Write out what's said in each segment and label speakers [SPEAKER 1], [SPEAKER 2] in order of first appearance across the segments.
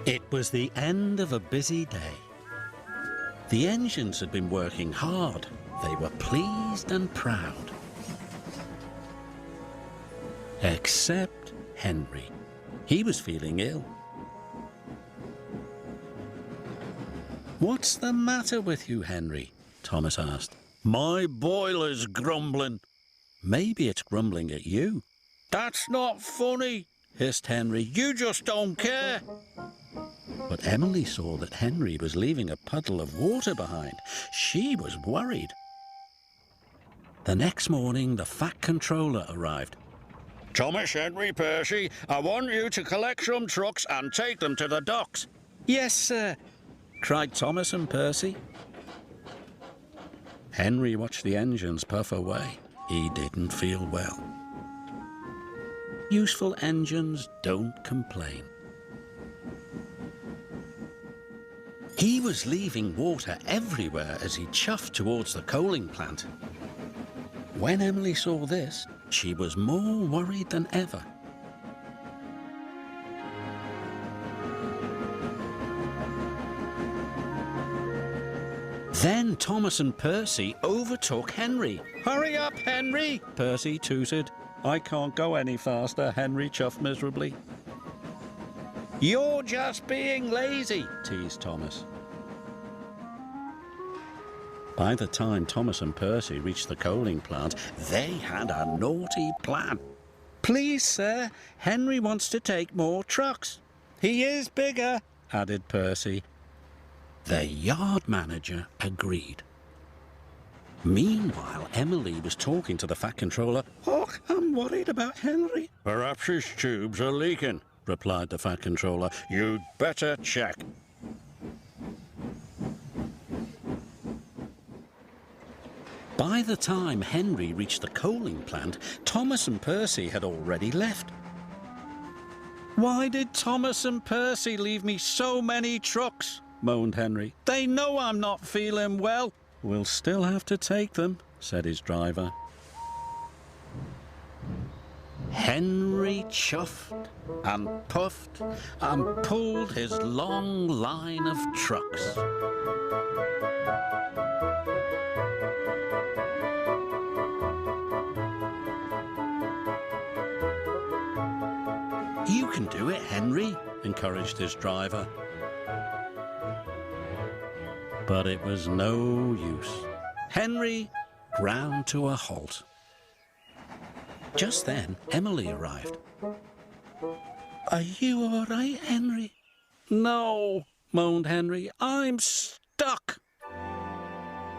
[SPEAKER 1] It was the end of a busy day. The engines had been working hard. They were pleased and proud. Except Henry. He was feeling ill. "What's the matter with you, Henry?" Thomas asked. "My boiler's grumbling." "Maybe it's grumbling at you." "That's not funny," hissed Henry. "You just don't care." But Emily saw that Henry was leaving a puddle of water behind. She was worried. The next morning, the Fat Controller arrived. "Thomas, Henry, Percy, I want you to collect some trucks and take them to the docks." "Yes, sir," cried Thomas and Percy. Henry watched the engines puff away. He didn't feel well. Useful engines don't complain. He was leaving water everywhere as he chuffed towards the coaling plant. When Emily saw this, she was more worried than ever. Then Thomas and Percy overtook Henry. "Hurry up, Henry," Percy tooted. "I can't go any faster," Henry chuffed miserably. "You're just being lazy," teased Thomas. By the time Thomas and Percy reached the coaling plant, they had a naughty plan. "Please, sir, Henry wants to take more trucks." "He is bigger," added Percy. The yard manager agreed. Meanwhile, Emily was talking to the Fat Controller. "Oh, I'm worried about Henry." "Perhaps his tubes are leaking," replied the Fat Controller. "You'd better check." By the time Henry reached the coaling plant, Thomas and Percy had already left. "Why did Thomas and Percy leave me so many trucks?" moaned Henry. "They know I'm not feeling well." "We'll still have to take them," said his driver. Henry chuffed and puffed and pulled his long line of trucks. "You can do it, Henry," encouraged his driver. But it was no use. Henry ground to a halt. Just then, Emily arrived. "Are you all right, Henry?" "No," moaned Henry. "I'm stuck."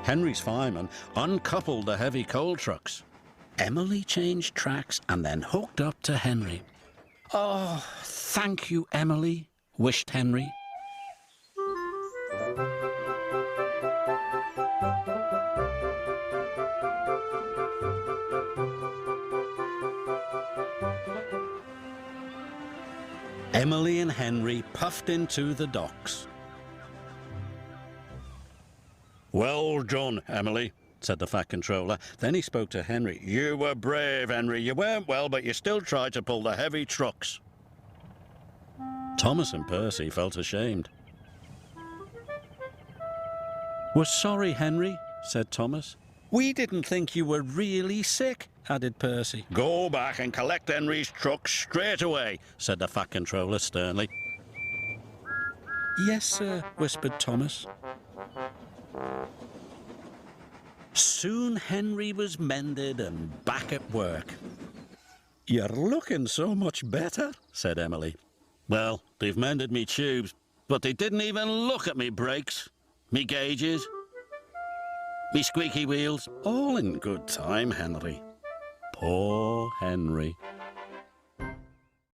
[SPEAKER 1] Henry's fireman uncoupled the heavy coal trucks. Emily changed tracks and then hooked up to Henry. "Oh, thank you, Emily," wished Henry. Emily and Henry puffed into the docks. "Well done, Emily," said the Fat Controller. Then he spoke to Henry. "You were brave, Henry. You weren't well, but you still tried to pull the heavy trucks." Thomas and Percy felt ashamed. "We're sorry, Henry," said Thomas. "We didn't think you were really sick," added Percy. "Go back and collect Henry's trucks straight away," said the Fat Controller sternly. "Yes, sir," whispered Thomas. Soon Henry was mended and back at work. "You're looking so much better," said Emily. "Well, they've mended me tubes, but they didn't even look at me brakes, me gauges, me squeaky wheels. All in good time, Henry." Poor Henry.